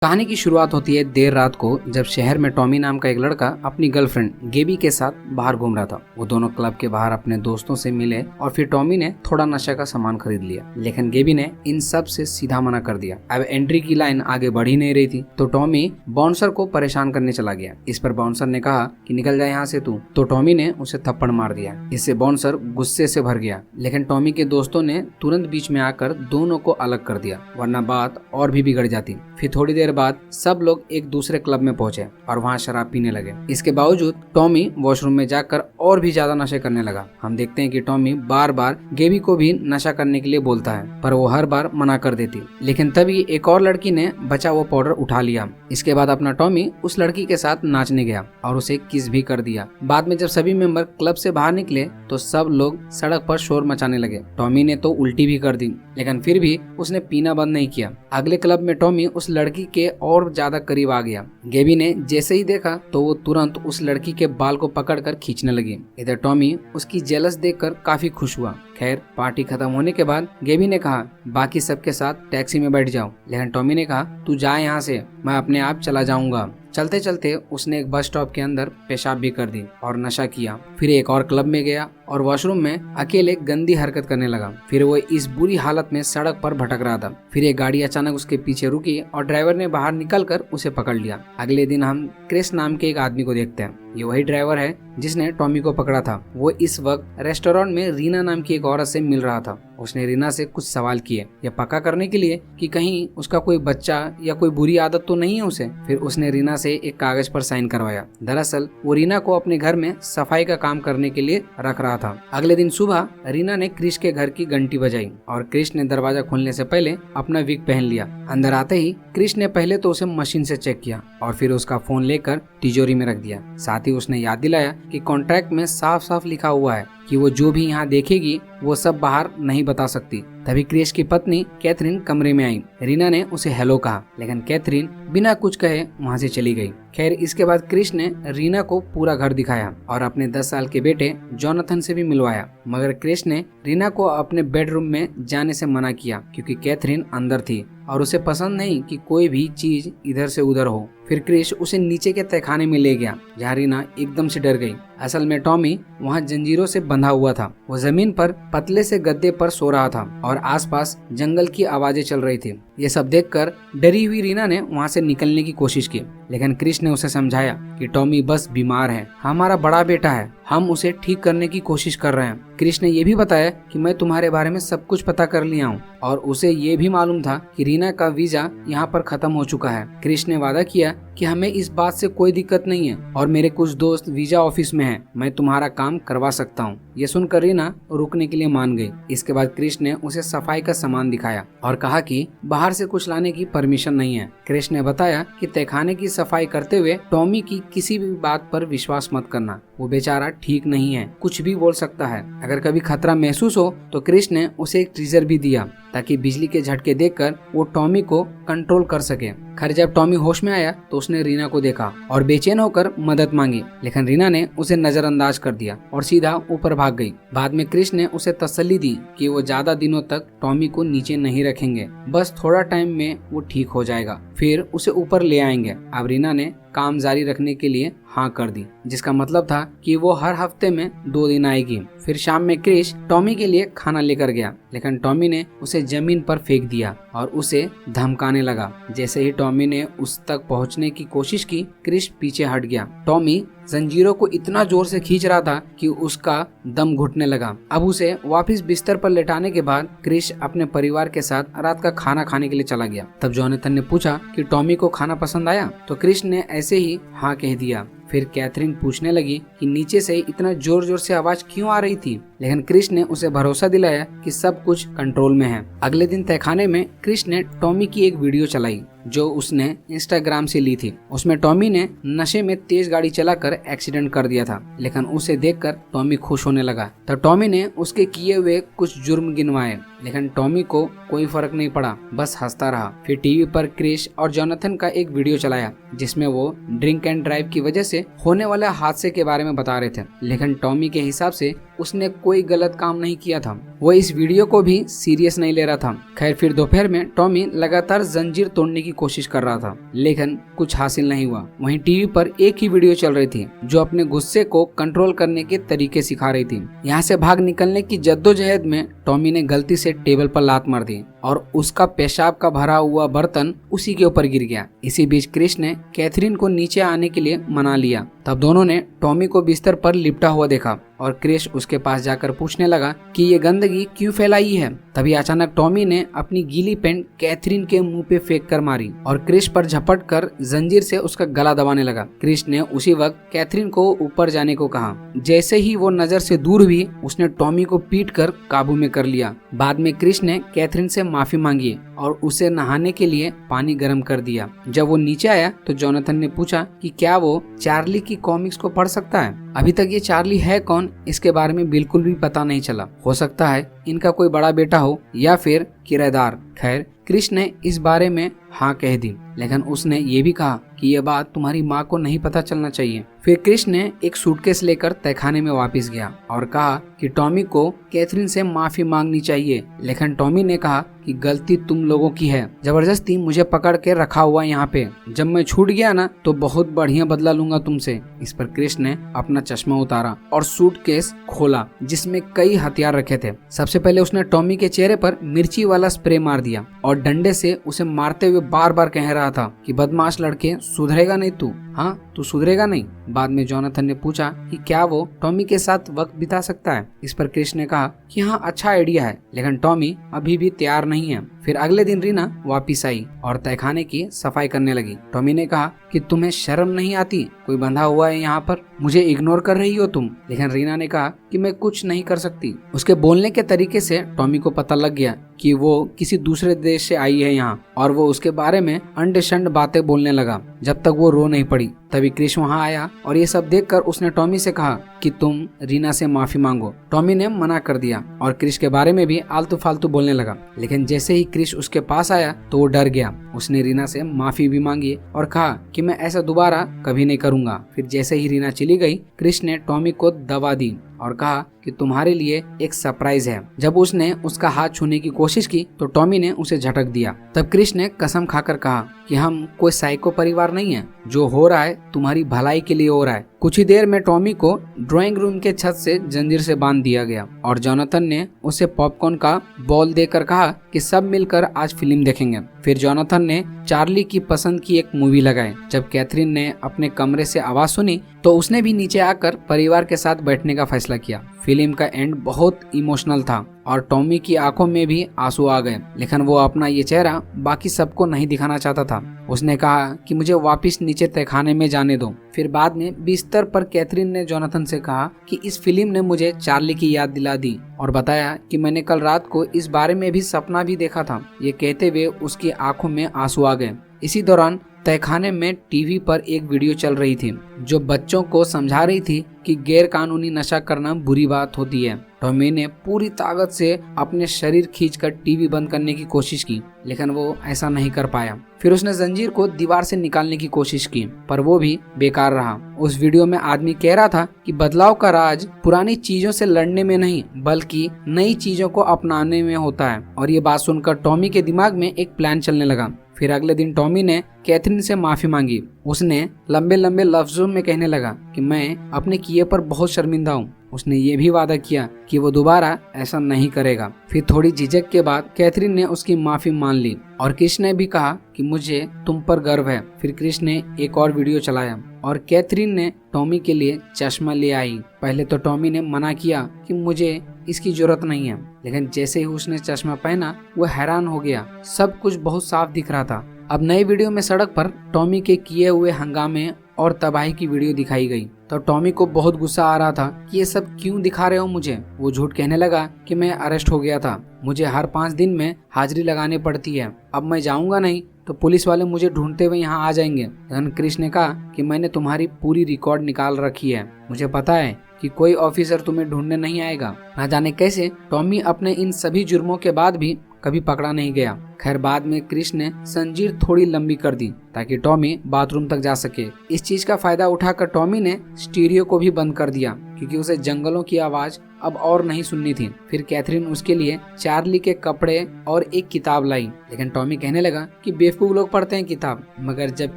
कहानी की शुरुआत होती है देर रात को, जब शहर में टॉमी नाम का एक लड़का अपनी गर्लफ्रेंड गेबी के साथ बाहर घूम रहा था। वो दोनों क्लब के बाहर अपने दोस्तों से मिले और फिर टॉमी ने थोड़ा नशा का सामान खरीद लिया, लेकिन गेबी ने इन सब से सीधा मना कर दिया। अब एंट्री की लाइन आगे बढ़ ही नहीं रही थी तो टॉमी बाउंसर को परेशान करने चला गया। इस पर बाउंसर ने कहा कि निकल जाए यहाँ से तू, तो टॉमी ने उसे थप्पड़ मार दिया। इससे बाउंसर गुस्से से भर गया, लेकिन टॉमी के दोस्तों ने तुरंत बीच में आकर दोनों को अलग कर दिया, वरना बात और भी बिगड़ जाती। फिर थोड़ी देर बाद सब लोग एक दूसरे क्लब में पहुंचे और वहां शराब पीने लगे। इसके बावजूद टॉमी वॉशरूम में जाकर और भी ज्यादा नशे करने लगा। हम देखते हैं कि टॉमी बार बार गेबी को भी नशा करने के लिए बोलता है, पर वो हर बार मना कर देती। लेकिन तभी एक और लड़की ने बचा हुआ पाउडर उठा लिया। इसके बाद अपना टॉमी उस लड़की के साथ नाचने गया और उसे किस भी कर दिया। बाद में जब सभी मेंबर क्लब से बाहर निकले तो सब लोग सड़क पर शोर मचाने लगे। टॉमी ने तो उल्टी भी कर दी, लेकिन फिर भी उसने पीना बंद नहीं किया। अगले क्लब में टॉमी उस लड़की के और ज्यादा करीब आ गया। गेबी ने जैसे ही देखा तो वो तुरंत उस लड़की के बाल को पकड़कर खींचने लगी। इधर टॉमी उसकी जेलस देखकर काफी खुश हुआ। खैर, पार्टी खत्म होने के बाद गेबी ने कहा बाकी सबके साथ टैक्सी में बैठ जाओ, लेकिन टॉमी ने कहा तू जा यहाँ से, मैं अपने आप चला जाऊंगा। चलते चलते उसने एक बस स्टॉप के अंदर पेशाब भी कर दी और नशा किया। फिर एक और क्लब में गया और वॉशरूम में अकेले गंदी हरकत करने लगा। फिर वो इस बुरी हालत में सड़क पर भटक रहा था। फिर एक गाड़ी अचानक उसके पीछे रुकी और ड्राइवर ने बाहर निकलकर उसे पकड़ लिया। अगले दिन हम क्रिस नाम के एक आदमी को देखते हैं। ये वही ड्राइवर है जिसने टॉमी को पकड़ा था। वो इस वक्त रेस्टोरेंट में रीना नाम की एक औरत से मिल रहा था। उसने रीना से कुछ सवाल किए, यह पक्का करने के लिए कि कहीं उसका कोई बच्चा या कोई बुरी आदत तो नहीं है उसे। फिर उसने रीना से एक कागज पर साइन करवाया। दरअसल वो रीना को अपने घर में सफाई का काम करने के लिए रख रहा था। अगले दिन सुबह रीना ने क्रिश के घर की घंटी बजाई और क्रिश ने दरवाजा खोलने से पहले अपना विग पहन लिया। अंदर आते ही क्रिश ने पहले तो उसे मशीन से चेक किया और फिर उसका फोन लेकर तिजोरी में रख दिया। साथ ही उसने याद दिलाया कि कॉन्ट्रैक्ट में साफ साफ लिखा हुआ है कि वो जो भी यहाँ देखेगी वो सब बाहर नहीं बता सकती। तभी क्रिश की पत्नी कैथरीन कमरे में आई। रीना ने उसे हेलो कहा, लेकिन कैथरीन बिना कुछ कहे वहाँ से चली गई। खैर, इसके बाद क्रिश ने रीना को पूरा घर दिखाया और अपने 10 साल के बेटे जोनाथन से भी मिलवाया, मगर क्रिश ने रीना को अपने बेडरूम में जाने से मना किया क्योंकि कैथरीन अंदर थी और उसे पसंद नहीं कि कोई भी चीज इधर से उधर हो। फिर क्रिश उसे नीचे के तहखाने में ले गया जहाँ रीना एकदम से डर गई। असल में टॉमी वहाँ जंजीरों से बंधा हुआ था। वो जमीन पर पतले से गद्दे पर सो रहा था और आसपास जंगल की आवाजें चल रही थी। ये सब देखकर डरी हुई रीना ने वहाँ से निकलने की कोशिश की, लेकिन क्रिश ने उसे समझाया कि टॉमी बस बीमार है, हमारा बड़ा बेटा है, हम उसे ठीक करने की कोशिश कर रहे हैं। क्रिश ने यह भी बताया कि मैं तुम्हारे बारे में सब कुछ पता कर लिया हूँ और उसे ये भी मालूम था कि रीना का वीजा यहाँ पर खत्म हो चुका है। क्रिश ने वादा किया कि हमें इस बात से कोई दिक्कत नहीं है और मेरे कुछ दोस्त वीजा ऑफिस में हैं, मैं तुम्हारा काम करवा सकता हूँ। ये सुनकर रीना रुकने के लिए मान गई। इसके बाद क्रिश ने उसे सफाई का सामान दिखाया और कहा कि बाहर से कुछ लाने की परमिशन नहीं है। क्रिश ने बताया कि तहखाने की सफाई करते हुए टॉमी की किसी भी बात पर विश्वास मत करना, वो बेचारा ठीक नहीं है, कुछ भी बोल सकता है। अगर कभी खतरा महसूस हो तो क्रिश ने उसे एक ट्रीजर भी दिया ताकि बिजली के झटके देखकर वो टॉमी को कंट्रोल कर सके। खैर, जब टॉमी होश में आया तो उसने रीना को देखा और बेचैन होकर मदद मांगी, लेकिन रीना ने उसे नजरअंदाज कर दिया और सीधा ऊपर भाग गई। बाद में क्रिश ने उसे तसल्ली दी कि वो ज्यादा दिनों तक टॉमी को नीचे नहीं रखेंगे, बस थोड़ा टाइम में वो ठीक हो जाएगा, फिर उसे ऊपर ले आएंगे। अब रीना ने काम जारी रखने के लिए हाँ कर दी, जिसका मतलब था कि वो हर हफ्ते में 2 दिन आएगी। फिर शाम में क्रिश टॉमी के लिए खाना लेकर गया, लेकिन टॉमी ने उसे जमीन पर फेंक दिया और उसे धमकाने लगा। जैसे ही टॉमी ने उस तक पहुंचने की कोशिश की, क्रिश पीछे हट गया। टॉमी जंजीरों को इतना जोर से खींच रहा था कि उसका दम घुटने लगा। अब उसे वापस बिस्तर पर लेटाने के बाद क्रिश अपने परिवार के साथ रात का खाना खाने के लिए चला गया। तब जोनाथन ने पूछा कि टॉमी को खाना पसंद आया, तो क्रिश ने ऐसे ही हाँ कह दिया। फिर कैथरीन पूछने लगी कि नीचे से इतना जोर जोर से आवाज क्यों आ रही थी, लेकिन क्रिश ने उसे भरोसा दिलाया कि सब कुछ कंट्रोल में है। अगले दिन तहखाने में क्रिश ने टॉमी की एक वीडियो चलाई जो उसने इंस्टाग्राम से ली थी। उसमें टॉमी ने नशे में तेज गाड़ी चलाकर एक्सीडेंट कर दिया था, लेकिन उसे देखकर टॉमी खुश होने लगा। तो टॉमी ने उसके किए हुए कुछ जुर्म गिनवाए, लेकिन टॉमी को कोई फर्क नहीं पड़ा, बस हंसता रहा। फिर टीवी पर क्रिश और जोनाथन का एक वीडियो चलाया जिसमें वो ड्रिंक एंड ड्राइव की वजह से होने वाले हादसे के बारे में बता रहे थे, लेकिन टॉमी के हिसाब से उसने कोई गलत काम नहीं किया था। वो इस वीडियो को भी सीरियस नहीं ले रहा था। खैर, फिर दोपहर में टॉमी लगातार जंजीर तोड़ने की की कोशिश कर रहा था, लेकिन कुछ हासिल नहीं हुआ। वहीं टीवी पर एक ही वीडियो चल रही थी जो अपने गुस्से को कंट्रोल करने के तरीके सिखा रही थी। यहाँ से भाग निकलने की जद्दोजहद में टॉमी ने गलती से टेबल पर लात मार दी और उसका पेशाब का भरा हुआ बर्तन उसी के ऊपर गिर गया। इसी बीच क्रिश ने कैथरीन को नीचे आने के लिए मना लिया। तब दोनों ने टॉमी को बिस्तर पर लिपटा हुआ देखा और क्रिश उसके पास जाकर पूछने लगा कि ये गंदगी क्यों फैलाई है। तभी अचानक टॉमी ने अपनी गीली पैंट कैथरीन के मुंह पे फेंक कर मारी और क्रिश पर झपट कर जंजीर से उसका गला दबाने लगा। क्रिश ने उसी वक्त कैथरीन को ऊपर जाने को कहा। जैसे ही वो नजर से दूर हुई, उसने टॉमी को पीट कर काबू में कर लिया। बाद में क्रिश ने कैथरीन से माफी मांगी और उसे नहाने के लिए पानी गर्म कर दिया। जब वो नीचे आया तो जोनाथन ने पूछा कि क्या वो चार्ली की कॉमिक्स को पढ़ सकता है। अभी तक ये चार्ली है कौन, इसके बारे में बिल्कुल भी पता नहीं चला। हो सकता है इनका कोई बड़ा बेटा हो या फिर किराएदार। खैर, क्रिश ने इस बारे में हाँ कह दी, लेकिन उसने ये भी कहा कि ये बात तुम्हारी माँ को नहीं पता चलना चाहिए। फिर क्रिश ने एक सूटकेस लेकर तहखाने में वापस गया और कहा कि टॉमी को कैथरीन से माफी मांगनी चाहिए, लेकिन टॉमी ने कहा कि गलती तुम लोगों की है, जबरदस्ती मुझे पकड़ के रखा हुआ यहाँ पे। जब मैं छूट गया ना तो बहुत बढ़िया बदला लूंगा तुमसे। इस पर क्रिश ने अपना चश्मा उतारा और सूटकेस खोला जिसमें कई हथियार रखे थे। सबसे पहले उसने टॉमी के चेहरे पर मिर्ची वाला स्प्रे मार दिया और डंडे से उसे मारते हुए बार बार कह रहा था कि बदमाश लड़के, सुधरेगा नहीं तू, हाँ तू सुधरेगा नहीं। बाद में जोनाथन ने पूछा कि क्या वो टॉमी के साथ वक्त बिता सकता है। इस पर क्रिश ने कहा कि हाँ अच्छा आइडिया है, लेकिन टॉमी अभी भी तैयार नहीं है। फिर अगले दिन रीना वापिस आई और तहखाने की सफाई करने लगी। टॉमी ने कहा कि तुम्हें शर्म नहीं आती, कोई बंधा हुआ है यहाँ पर, मुझे इग्नोर कर रही हो तुम। लेकिन रीना ने कहा कि मैं कुछ नहीं कर सकती। उसके बोलने के तरीके से टॉमी को पता लग गया कि वो किसी दूसरे देश से आई है यहाँ, और वो उसके बारे में अंडशंड बातें बोलने लगा जब तक वो रो नहीं पड़ी। तभी क्रिश वहाँ आया और ये सब देखकर उसने टॉमी से कहा कि तुम रीना से माफी मांगो। टॉमी ने मना कर दिया और क्रिश के बारे में भी आलतू फालतू बोलने लगा। लेकिन जैसे ही क्रिश उसके पास आया तो वो डर गया। उसने रीना से माफी भी मांगी और कहा कि मैं ऐसा दोबारा कभी नहीं करूंगा। फिर जैसे ही रीना चली गई, क्रिश ने टॉमी को दबा दी और कहा कि तुम्हारे लिए एक सरप्राइज है। जब उसने उसका हाथ छूने की कोशिश की तो टॉमी ने उसे झटक दिया। तब क्रिश ने कसम खाकर कहा कि हम कोई साइको परिवार नहीं है, जो हो रहा है तुम्हारी भलाई के लिए हो रहा है। कुछ ही देर में टॉमी को ड्राइंग रूम के छत से जंजीर से बांध दिया गया और जोनाथन ने उसे पॉपकॉर्न का बॉल देकर कहा कि सब मिलकर आज फिल्म देखेंगे। फिर जोनाथन ने चार्ली की पसंद की एक मूवी लगाई। जब कैथरीन ने अपने कमरे से आवाज सुनी तो उसने भी नीचे आकर परिवार के साथ बैठने का फैसला किया। फिल्म का एंड बहुत इमोशनल था और टॉमी की आंखों में भी आंसू आ गए, लेकिन वो अपना ये चेहरा बाकी सबको नहीं दिखाना चाहता था। उसने कहा कि मुझे वापस नीचे तहखाने में जाने दो। फिर बाद में बिस्तर पर कैथरीन ने जोनाथन से कहा कि इस फिल्म ने मुझे चार्ली की याद दिला दी और बताया कि मैंने कल रात को इस बारे में भी सपना भी देखा था। ये कहते हुए उसकी आंखों में आंसू आ गए। इसी दौरान तहखाने में टीवी पर एक वीडियो चल रही थी जो बच्चों को समझा रही थी कि गैर कानूनी नशा करना बुरी बात होती है। टॉमी ने पूरी ताकत से अपने शरीर खींचकर टीवी बंद करने की कोशिश की, लेकिन वो ऐसा नहीं कर पाया। फिर उसने जंजीर को दीवार से निकालने की कोशिश की, पर वो भी बेकार रहा। उस वीडियो में आदमी कह रहा था कि बदलाव का राज पुरानी चीजों से लड़ने में नहीं, बल्कि नई चीजों को अपनाने में होता है। और ये बात सुनकर टॉमी के दिमाग में एक प्लान चलने लगा। फिर अगले दिन टॉमी ने कैथरीन से माफी मांगी। उसने लंबे लंबे लफ्जों में कहने लगा कि मैं अपने किए पर बहुत शर्मिंदा हूँ। उसने ये भी वादा किया कि वो दोबारा ऐसा नहीं करेगा। फिर थोड़ी झिझक के बाद कैथरीन ने उसकी माफी मान ली और क्रिश ने भी कहा कि मुझे तुम पर गर्व है। फिर क्रिश ने एक और वीडियो चलाया और कैथरीन ने टॉमी के लिए चश्मा ले आई। पहले तो टॉमी ने मना किया कि मुझे इसकी जरूरत नहीं है, लेकिन जैसे ही उसने चश्मा पहना वो हैरान हो गया। सब कुछ बहुत साफ दिख रहा था। अब नई वीडियो में सड़क पर टॉमी के किए हुए हंगामे और तबाही की वीडियो दिखाई गई। तो टॉमी को बहुत गुस्सा आ रहा था कि ये सब क्यों दिखा रहे हो मुझे। वो झूठ कहने लगा कि मैं अरेस्ट हो गया था, मुझे हर 5 दिन में हाजिरी लगानी पड़ती है, अब मैं जाऊंगा नहीं तो पुलिस वाले मुझे ढूंढते हुए यहाँ आ जाएंगे। लेकिन क्रिश ने कहा कि मैंने तुम्हारी पूरी रिकॉर्ड निकाल रखी है, मुझे पता है कि कोई ऑफिसर तुम्हें ढूंढने नहीं आएगा। ना जाने कैसे टॉमी अपने इन सभी जुर्मों के बाद भी कभी पकड़ा नहीं गया। खैर बाद में क्रिश ने जंजीर थोड़ी लंबी कर दी ताकि टॉमी बाथरूम तक जा सके। इस चीज का फायदा उठाकर टॉमी ने स्टीरियो को भी बंद कर दिया क्योंकि उसे जंगलों की आवाज अब और नहीं सुननी थी। फिर कैथरीन उसके लिए चार्ली के कपड़े और एक किताब लाई, लेकिन टॉमी कहने लगा कि बेवकूफ लोग पढ़ते हैं किताब। मगर जब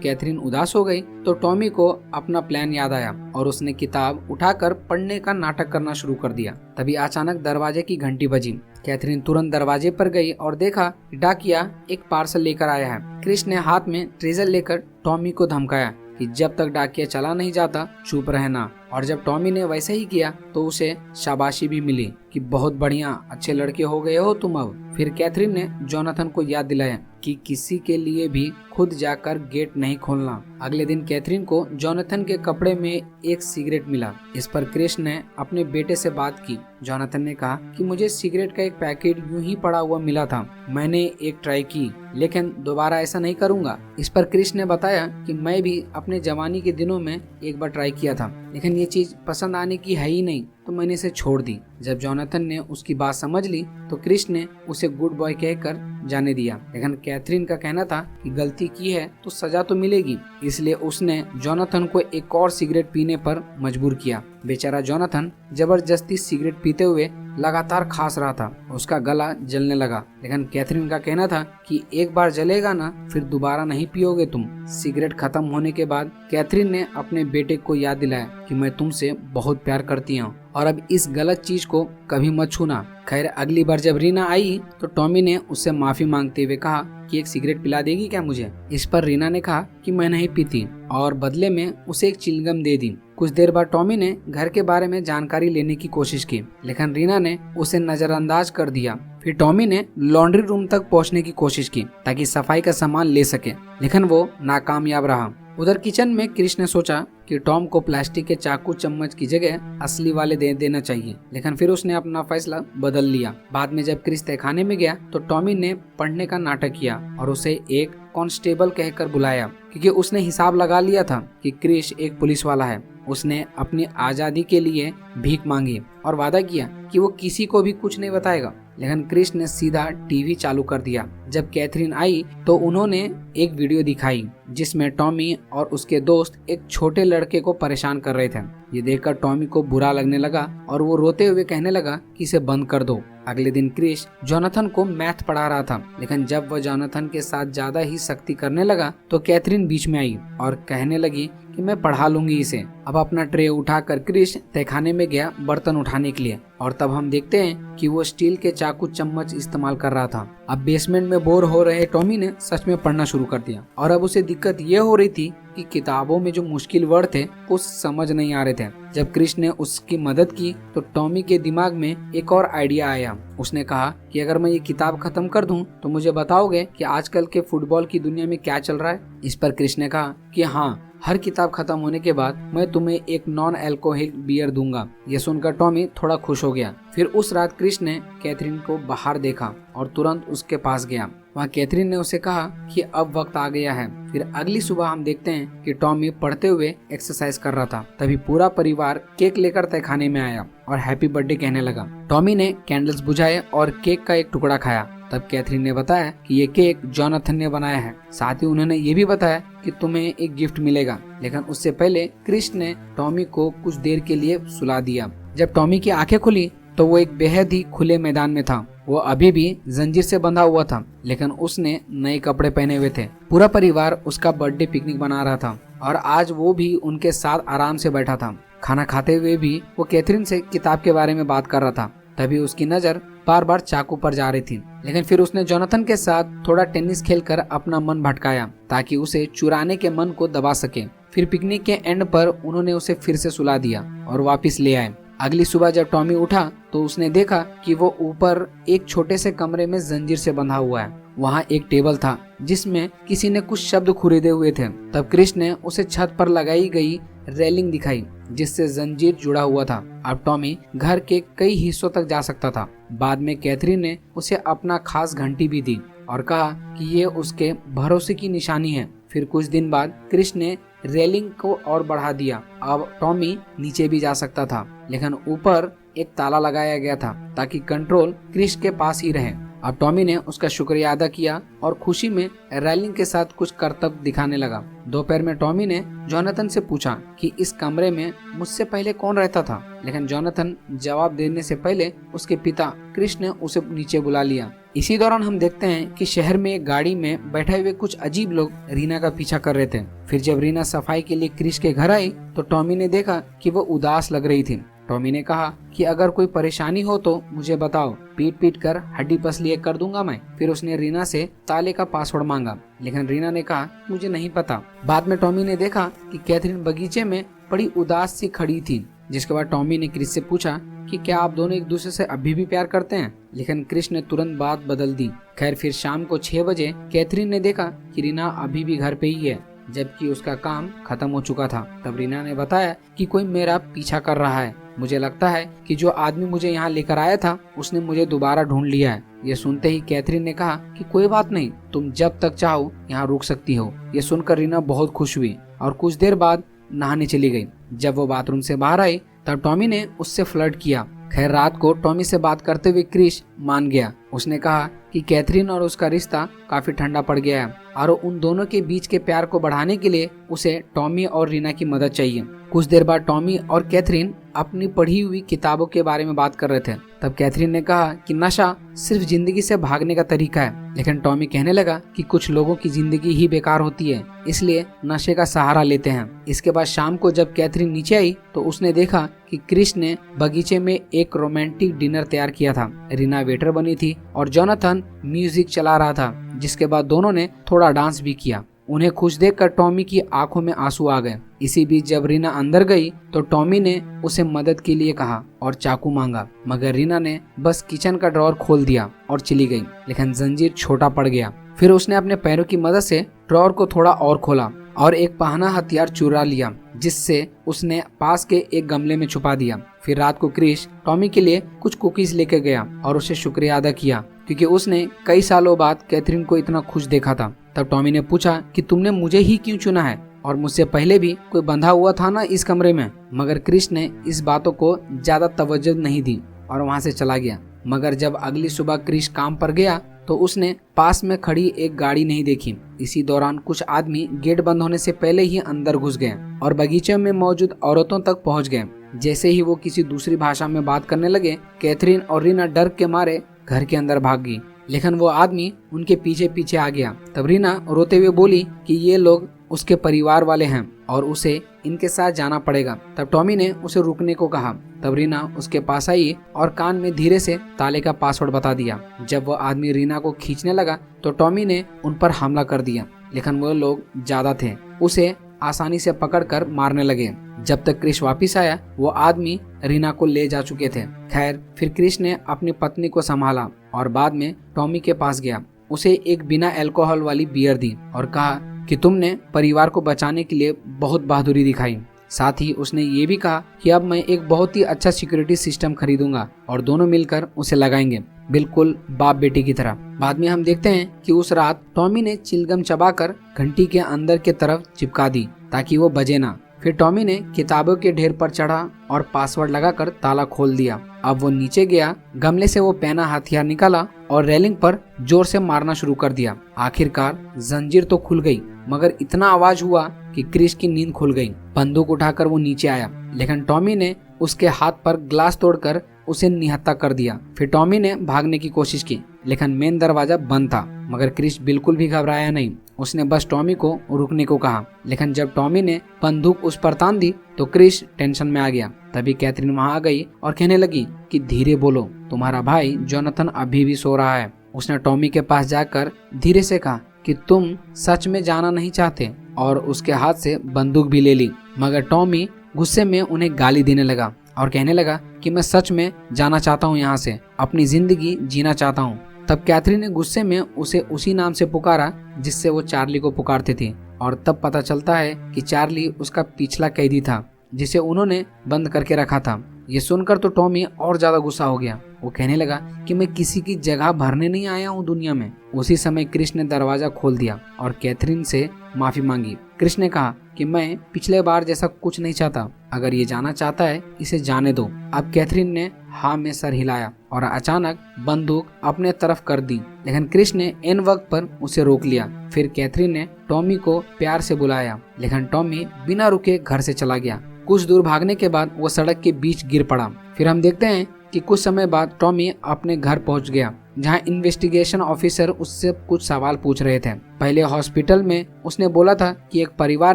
कैथरीन उदास हो गई तो टॉमी को अपना प्लान याद आया और उसने किताब उठाकर पढ़ने का नाटक करना शुरू कर दिया। तभी अचानक दरवाजे की घंटी बजी। कैथरीन तुरंत दरवाजे पर गई और देखा कि डाकिया एक पार्सल लेकर आया है। क्रिश ने हाथ में ट्रेजर लेकर टॉमी को धमकाया कि जब तक डाकिया चला नहीं जाता चुप रहना, और जब टॉमी ने वैसे ही किया तो उसे शाबाशी भी मिली कि बहुत बढ़िया, अच्छे लड़के हो गए हो तुम अब। फिर कैथरीन ने जोनाथन को याद दिलाया कि किसी के लिए भी खुद जाकर गेट नहीं खोलना। अगले दिन कैथरीन को जोनाथन के कपड़े में एक सिगरेट मिला। इस पर क्रिश ने अपने बेटे से बात की। जोनाथन ने कहा कि मुझे सिगरेट का एक पैकेट यूं ही पड़ा हुआ मिला था, मैंने एक ट्राई की लेकिन दोबारा ऐसा नहीं करूंगा। इस पर क्रिश ने बताया कि मैं भी अपने जवानी के दिनों में एक बार ट्राई किया था, लेकिन ये चीज पसंद आने की है ही नहीं, तो मैंने इसे छोड़ दी। जब जोनाथन ने उसकी बात समझ ली तो क्रिश ने उसे गुड बॉय कहकर जाने दिया, लेकिन कैथरीन का कहना था कि गलती की है तो सजा तो मिलेगी, इसलिए उसने जोनाथन को एक और सिगरेट पीने पर मजबूर किया। बेचारा जोनाथन जबरदस्ती सिगरेट पीते हुए लगातार खांस रहा था, उसका गला जलने लगा। लेकिन कैथरीन का कहना था कि एक बार जलेगा ना फिर दोबारा नहीं पियोगे तुम। सिगरेट खत्म होने के बाद कैथरीन ने अपने बेटे को याद दिलाया कि मैं तुमसे बहुत प्यार करती हूँ और अब इस गलत चीज को कभी मत छूना। खैर अगली बार जब रीना आई तो टॉमी ने उससे माफी मांगते हुए कहा कि एक सिगरेट पिला देगी क्या मुझे। इस पर रीना ने कहा कि मैं नहीं पीती और बदले में उसे एक चिलगम दे दी। कुछ देर बाद टॉमी ने घर के बारे में जानकारी लेने की कोशिश की, लेकिन रीना ने उसे नजरअंदाज कर दिया। फिर टॉमी ने लॉन्ड्री रूम तक पहुंचने की कोशिश की ताकि सफाई का सामान ले सके, लेकिन वो नाकामयाब रहा। उधर किचन में क्रिश ने सोचा कि टॉम को प्लास्टिक के चाकू चम्मच की जगह असली वाले दे देना चाहिए, लेकिन फिर उसने अपना फैसला बदल लिया। बाद में जब क्रिश तहखाने में गया तो टॉमी ने पढ़ने का नाटक किया और उसे एक कांस्टेबल कहकर बुलाया, क्योंकि उसने हिसाब लगा लिया था कि क्रिश एक पुलिस वाला है। उसने अपनी आजादी के लिए भीख मांगी और वादा किया कि वो किसी को भी कुछ नहीं बताएगा, लेकिन क्रिश ने सीधा टीवी चालू कर दिया। जब कैथरीन आई तो उन्होंने एक वीडियो दिखाई जिसमें टॉमी और उसके दोस्त एक छोटे लड़के को परेशान कर रहे थे। ये देखकर टॉमी को बुरा लगने लगा और वो रोते हुए कहने लगा कि इसे बंद कर दो। अगले दिन क्रिश जोनाथन को मैथ पढ़ा रहा था, लेकिन जब वह जोनाथन के साथ ज्यादा ही सख्ती करने लगा तो कैथरीन बीच में आई और कहने लगी कि मैं पढ़ा लूंगी इसे। अब अपना ट्रे उठाकर क्रिश तहखाने में गया बर्तन उठाने के लिए, और तब हम देखते हैं कि वो स्टील के चाकू चम्मच इस्तेमाल कर रहा था। अब बेसमेंट में बोर हो रहे टॉमी ने सच में पढ़ना शुरू कर दिया, और अब उसे दिक्कत ये हो रही थी कि किताबों में जो मुश्किल वर्ड थे वो समझ नहीं आ रहे थे। जब क्रिश ने उसकी मदद की तो टॉमी के दिमाग में एक और आइडिया आया। उसने कहा कि अगर मैं ये किताब खत्म कर दूं तो मुझे बताओगे कि आजकल के फुटबॉल की दुनिया में क्या चल रहा है। इस पर क्रिश ने कहा कि हाँ, हर किताब खत्म होने के बाद मैं तुम्हें एक नॉन अल्कोहलिक बियर दूंगा। ये सुनकर टॉमी थोड़ा खुश हो गया। फिर उस रात क्रिश ने कैथरीन को बाहर देखा और तुरंत उसके पास गया। वहाँ कैथरीन ने उसे कहा कि अब वक्त आ गया है। फिर अगली सुबह हम देखते हैं कि टॉमी पढ़ते हुए एक्सरसाइज कर रहा था। तभी पूरा परिवार केक लेकर तहखाने में आया और हैप्पी बर्थडे कहने लगा। टॉमी ने कैंडल्स बुझाए और केक का एक टुकड़ा खाया। तब कैथरीन ने बताया कि ये केक जोनाथन ने बनाया है। साथ ही उन्होंने ये भी बताया कि तुम्हें एक गिफ्ट मिलेगा, लेकिन उससे पहले क्रिश ने टॉमी को कुछ देर के लिए सुला दिया। जब टॉमी की आंखें खुली तो वो एक बेहद ही खुले मैदान में था। वो अभी भी जंजीर से बंधा हुआ था, लेकिन उसने नए कपड़े पहने हुए थे। पूरा परिवार उसका बर्थडे पिकनिक बना रहा था और आज वो भी उनके साथ आराम से बैठा था। खाना खाते हुए भी वो कैथरीन से किताब के बारे में बात कर रहा था। तभी उसकी नजर बार बार चाकू पर जा रही थी, लेकिन फिर उसने जोनाथन के साथ थोड़ा टेनिस खेलकर अपना मन भटकाया ताकि उसे चुराने के मन को दबा सके। फिर पिकनिक के एंड पर उन्होंने उसे फिर से सुला दिया और वापस ले आए। अगली सुबह जब टॉमी उठा तो उसने देखा कि वो ऊपर एक छोटे से कमरे में जंजीर से बंधा हुआ है। वहाँ एक टेबल था जिसमें किसी ने कुछ शब्द खुरीदे हुए थे। तब क्रिश ने उसे छत पर लगाई गई रेलिंग दिखाई जिससे जंजीर जुड़ा हुआ था। अब टॉमी घर के कई हिस्सों तक जा सकता था। बाद में कैथरीन ने उसे अपना खास घंटी भी दी और कहा कि ये उसके भरोसे की निशानी है। फिर कुछ दिन बाद क्रिश ने रेलिंग को और बढ़ा दिया। अब टॉमी नीचे भी जा सकता था, लेकिन ऊपर एक ताला लगाया गया था ताकि कंट्रोल क्रिश के पास ही रहे। अब टॉमी ने उसका शुक्रिया अदा किया और खुशी में रेलिंग के साथ कुछ करतब दिखाने लगा। दोपहर में टॉमी ने जोनाथन से पूछा कि इस कमरे में मुझसे पहले कौन रहता था, लेकिन जोनाथन जवाब देने से पहले उसके पिता क्रिस ने उसे नीचे बुला लिया। इसी दौरान हम देखते हैं कि शहर में एक गाड़ी में बैठे हुए कुछ अजीब लोग रीना का पीछा कर रहे थे। फिर जब रीना सफाई के लिए क्रिस के घर आई तो टॉमी ने देखा कि वो उदास लग रही थी। टॉमी ने कहा कि अगर कोई परेशानी हो तो मुझे बताओ, पीट पीट कर हड्डी पसली एक कर दूंगा मैं। फिर उसने रीना से ताले का पासवर्ड मांगा, लेकिन रीना ने कहा मुझे नहीं पता। बाद में टॉमी ने देखा कि कैथरीन बगीचे में बड़ी उदास सी खड़ी थी, जिसके बाद टॉमी ने क्रिस से पूछा कि क्या आप दोनों एक दूसरे से अभी भी प्यार करते हैं, लेकिन क्रिस ने तुरंत बात बदल दी। खैर फिर शाम को 6 बजे कैथरीन ने देखा कि रीना अभी भी घर पे ही है, जबकि उसका काम खत्म हो चुका था। तब रीना ने बताया कि कोई मेरा पीछा कर रहा है, मुझे लगता है कि जो आदमी मुझे यहाँ लेकर आया था उसने मुझे दोबारा ढूंढ लिया है। ये सुनते ही कैथरीन ने कहा कि कोई बात नहीं, तुम जब तक चाहो यहाँ रुक सकती हो। ये सुनकर रीना बहुत खुश हुई और कुछ देर बाद नहाने चली गई। जब वो बाथरूम से बाहर आई तब टॉमी ने उससे फ्लर्ट किया। खैर रात को टॉमी से बात करते हुए क्रिस मान गया। उसने कहा कि कैथरीन और उसका रिश्ता काफी ठंडा पड़ गया है और उन दोनों के बीच के प्यार को बढ़ाने के लिए उसे टॉमी और रीना की मदद चाहिए। कुछ देर बाद टॉमी और कैथरीन अपनी पढ़ी हुई किताबों के बारे में बात कर रहे थे। तब कैथरीन ने कहा कि नशा सिर्फ जिंदगी से भागने का तरीका है, लेकिन टॉमी कहने लगा कि कुछ लोगों की जिंदगी ही बेकार होती है, इसलिए नशे का सहारा लेते हैं। इसके बाद शाम को जब कैथरीन नीचे आई तो उसने देखा कि क्रिस ने बगीचे में एक रोमांटिक डिनर तैयार किया था। रीना वेटर बनी थी और जोनाथन म्यूजिक चला रहा था, जिसके बाद दोनों ने थोड़ा डांस भी किया। उन्हें खुश देखकर टॉमी की आंखों में आंसू आ गए। इसी बीच जब रीना अंदर गई तो टॉमी ने उसे मदद के लिए कहा और चाकू मांगा, मगर रीना ने बस किचन का ड्रॉअर खोल दिया और चली गई, लेकिन जंजीर छोटा पड़ गया। फिर उसने अपने पैरों की मदद से ड्रॉअर को थोड़ा और खोला और एक पहना हथियार चुरा लिया, जिससे उसने पास के एक गमले में छुपा दिया। फिर रात को क्रिस टॉमी के लिए कुछ कुकीज लेकर गया और उसे शुक्रिया अदा किया, क्योंकि उसने कई सालों बाद कैथरीन को इतना खुश देखा था। तब टॉमी ने पूछा कि तुमने मुझे ही क्यों चुना है, और मुझसे पहले भी कोई बंधा हुआ था ना इस कमरे में। मगर क्रिस ने इस बातों को ज्यादा तवज्जो नहीं दी और वहाँ से चला गया। मगर जब अगली सुबह क्रिस काम पर गया तो उसने पास में खड़ी एक गाड़ी नहीं देखी। इसी दौरान कुछ आदमी गेट बंद होने से पहले ही अंदर घुस गए और बगीचे में मौजूद औरतों तक पहुंच गए। जैसे ही वो किसी दूसरी भाषा में बात करने लगे, कैथरीन और रीना डर के मारे घर के अंदर भाग गई, लेकिन वो आदमी उनके पीछे पीछे आ गया। तब रीना रोते हुए बोली कि ये लोग उसके परिवार वाले हैं और उसे इनके साथ जाना पड़ेगा। तब टॉमी ने उसे रुकने को कहा। तब रीना उसके पास आई और कान में धीरे से ताले का पासवर्ड बता दिया। जब वो आदमी रीना को खींचने लगा तो टॉमी ने उन पर हमला कर दिया, लेकिन वो लोग ज्यादा थे, उसे आसानी से पकड़कर मारने लगे। जब तक क्रिस वापिस आया वो आदमी रीना को ले जा चुके थे। खैर फिर क्रिस ने अपनी पत्नी को संभाला और बाद में टॉमी के पास गया, उसे एक बिना अल्कोहल वाली बियर दी और कहा कि तुमने परिवार को बचाने के लिए बहुत बहादुरी दिखाई। साथ ही उसने ये भी कहा कि अब मैं एक बहुत ही अच्छा सिक्योरिटी सिस्टम खरीदूंगा और दोनों मिलकर उसे लगाएंगे, बिल्कुल बाप बेटी की तरह। बाद में हम देखते हैं कि उस रात टॉमी ने चिलगम चबाकर घंटी के अंदर के तरफ चिपका दी ताकि वो बजे ना। फिर टॉमी ने किताबों के ढेर पर चढ़ा और पासवर्ड लगाकर ताला खोल दिया। अब वो नीचे गया, गमले से वो पैना हथियार निकाला और रेलिंग पर जोर से मारना शुरू कर दिया। आखिरकार जंजीर तो खुल गई, मगर इतना आवाज हुआ कि क्रिस की नींद खुल गई। बंदूक उठाकर वो नीचे आया, लेकिन टॉमी ने उसके हाथ पर ग्लास तोड़कर उसे निहत्था कर दिया। फिर टॉमी ने भागने की कोशिश की, लेकिन मेन दरवाजा बंद था। मगर क्रिस बिल्कुल भी घबराया नहीं, उसने बस टॉमी को रुकने को कहा। लेकिन जब टॉमी ने बंदूक उस पर तान दी तो क्रिस टेंशन में आ गया। तभी कैथरीन वहां आ गई और कहने लगी कि धीरे बोलो, तुम्हारा भाई जोनाथन अभी भी सो रहा है। उसने टॉमी के पास जाकर धीरे से कहा कि तुम सच में जाना नहीं चाहते, और उसके हाथ से बंदूक भी ले ली। मगर टॉमी गुस्से में उन्हें गाली देने लगा और कहने लगा कि मैं सच में जाना चाहता हूँ, यहाँ से अपनी जिंदगी जीना चाहता हूँ। तब कैथरीन ने गुस्से में उसे उसी नाम से पुकारा जिससे वो चार्ली को पुकारते थे, और तब पता चलता है कि चार्ली उसका पिछला कैदी था जिसे उन्होंने बंद करके रखा था। ये सुनकर तो टॉमी और ज्यादा गुस्सा हो गया। वो कहने लगा कि मैं किसी की जगह भरने नहीं आया हूँ दुनिया में। उसी समय क्रिस ने दरवाजा खोल दिया और कैथरीन से माफी मांगी। क्रिस ने कहा कि मैं पिछले बार जैसा कुछ नहीं चाहता, अगर ये जाना चाहता है इसे जाने दो। अब कैथरीन ने हाँ में सर हिलाया और अचानक बंदूक अपने तरफ कर दी, लेकिन क्रिस ने इन वक्त पर उसे रोक लिया। फिर कैथरीन ने टॉमी को प्यार से बुलाया, लेकिन टॉमी बिना रुके घर से चला गया। कुछ दूर भागने के बाद वो सड़क के बीच गिर पड़ा। फिर हम देखते हैं कि कुछ समय बाद टॉमी अपने घर पहुंच गया, जहां इन्वेस्टिगेशन ऑफिसर उससे कुछ सवाल पूछ रहे थे। पहले हॉस्पिटल में उसने बोला था कि एक परिवार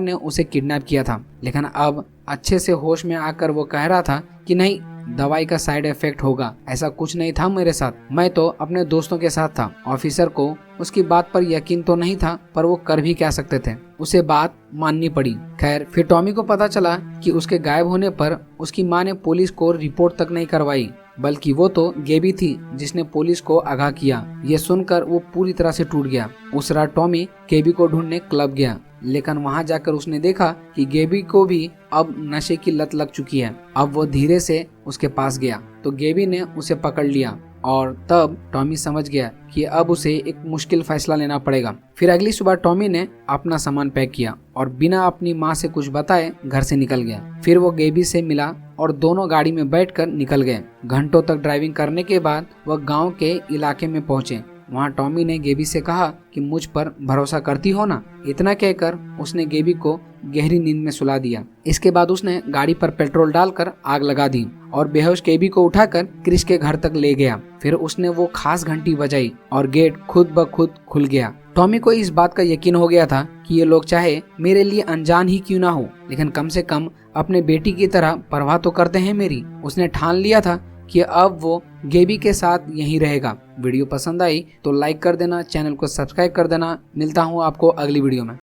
ने उसे किडनैप किया था, लेकिन अब अच्छे से होश में आकर वो कह रहा था कि नहीं, दवाई का साइड इफेक्ट होगा, ऐसा कुछ नहीं था मेरे साथ, मैं तो अपने दोस्तों के साथ था। ऑफिसर को उसकी बात पर यकीन तो नहीं था, पर वो कर भी क्या सकते थे, उसे बात माननी पड़ी। खैर, फिर टॉमी को पता चला कि उसके गायब होने पर उसकी माँ ने पुलिस को रिपोर्ट तक नहीं करवाई, बल्कि वो तो गेबी थी जिसने पुलिस को आगाह किया। ये सुनकर वो पूरी तरह से टूट गया। उस रात टॉमी गेबी को ढूंढने क्लब गया, लेकिन वहां जाकर उसने देखा कि गेबी को भी अब नशे की लत लग चुकी है। अब वो धीरे से उसके पास गया तो गेबी ने उसे पकड़ लिया और तब टॉमी समझ गया कि अब उसे एक मुश्किल फैसला लेना पड़ेगा। फिर अगली सुबह टॉमी ने अपना सामान पैक किया और बिना अपनी माँ से कुछ बताए घर से निकल गया। फिर वो गेबी से मिला और दोनों गाड़ी में बैठकर निकल गए। घंटों तक ड्राइविंग करने के बाद वह गांव के इलाके में पहुंचे। वहां टॉमी ने गेबी से कहा कि मुझ पर भरोसा करती हो ना। इतना कहकर उसने गेबी को गहरी नींद में सुला दिया। इसके बाद उसने गाड़ी पर पेट्रोल डालकर आग लगा दी और बेहोश गेबी को उठाकर क्रिस के घर तक ले गया। फिर उसने वो खास घंटी बजाई और गेट खुद ब खुद खुल गया। टॉमी को इस बात का यकीन हो गया था कि ये लोग चाहे मेरे लिए अनजान ही क्यों ना हो, लेकिन कम से कम अपने बेटी की तरह परवाह तो करते हैं मेरी। उसने ठान लिया था कि अब वो गेबी के साथ यहीं रहेगा। वीडियो पसंद आई तो लाइक कर देना, चैनल को सब्सक्राइब कर देना। मिलता हूँ आपको अगली वीडियो में।